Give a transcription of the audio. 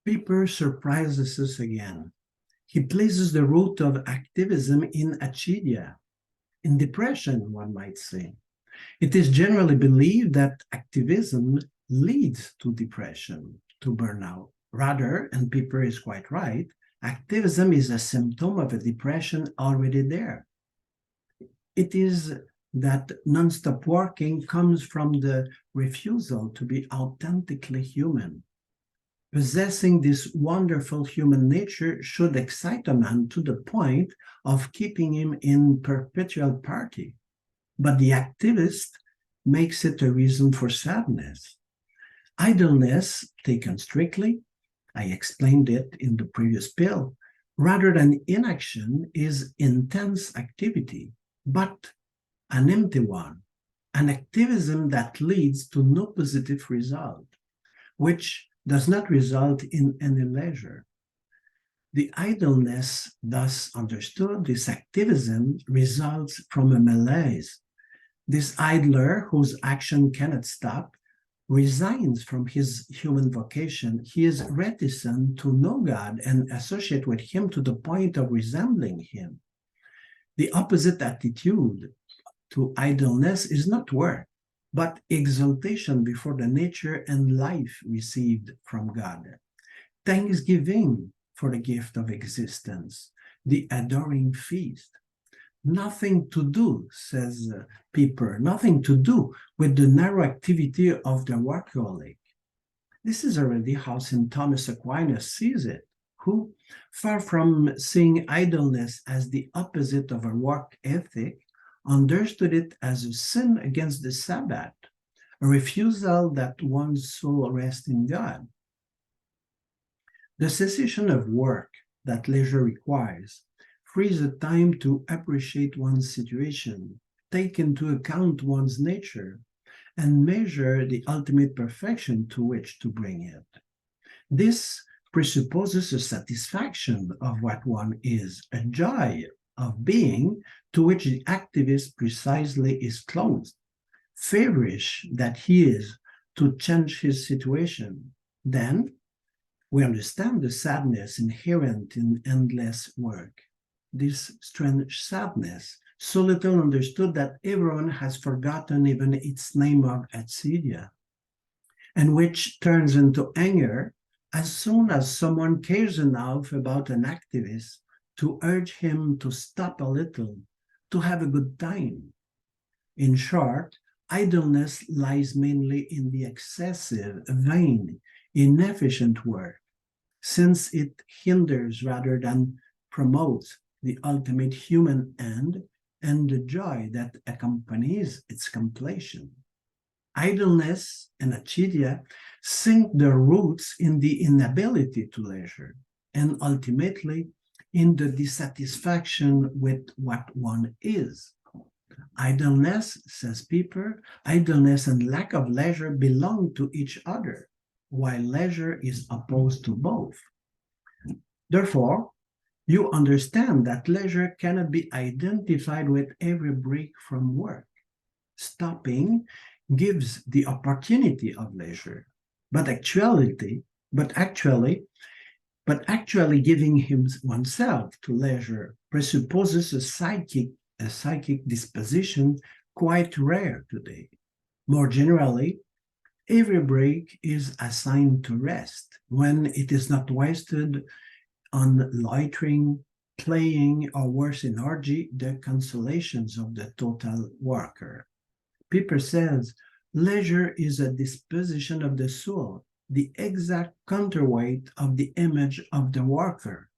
Pieper surprises us again. He places the root of activism in Acedia, in depression, one might say. It is generally believed that activism leads to depression, to burnout. Rather, and Pieper is quite right, activism is a symptom of a depression already there. It is that non-stop working comes from the refusal to be authentically human. Possessing this wonderful human nature should excite a man to the point of keeping him in perpetual party. But the activist makes it a reason for sadness. Idleness, taken strictly, I explained it in the previous pill, rather than inaction, is intense activity, but an empty one, an activism that leads to no positive result, which does not result in any leisure. The idleness thus understood, this activism, results from a malaise. This idler, whose action cannot stop, resigns from his human vocation. He is reticent to know God and associate with him to the point of resembling him. The opposite attitude to idleness is not work, but exaltation before the nature and life received from God. Thanksgiving for the gift of existence, the adoring feast. Nothing to do, says Pieper, nothing to do with the narrow activity of the workaholic. This is already how St. Thomas Aquinas sees it, who, far from seeing idleness as the opposite of a work ethic, understood it as a sin against the Sabbath, a refusal that one's soul rests in God. The cessation of work that leisure requires frees the time to appreciate one's situation, take into account one's nature, and measure the ultimate perfection to which to bring it. This presupposes a satisfaction of what one is, a joy of being to which the activist precisely is closed, feverish that he is to change his situation. Then we understand the sadness inherent in endless work. This strange sadness, so little understood that everyone has forgotten even its name of Acedia, and which turns into anger as soon as someone cares enough about an activist to urge him to stop a little, to have a good time. In short, idleness lies mainly in the excessive, vain, inefficient work, since it hinders rather than promotes the ultimate human end and the joy that accompanies its completion. Idleness and acedia sink their roots in the inability to leisure, and ultimately in the dissatisfaction with what one is. Idleness, says Pieper, idleness and lack of leisure belong to each other, while leisure is opposed to both. Therefore, you understand that leisure cannot be identified with every break from work. Stopping gives the opportunity of leisure, but actually giving oneself to leisure presupposes a psychic disposition quite rare today. More generally, every break is assigned to rest when it is not wasted on loitering, playing, or worse in orgy, the consolations of the total worker. Pieper says, leisure is a disposition of the soul, the exact counterweight of the image of the worker.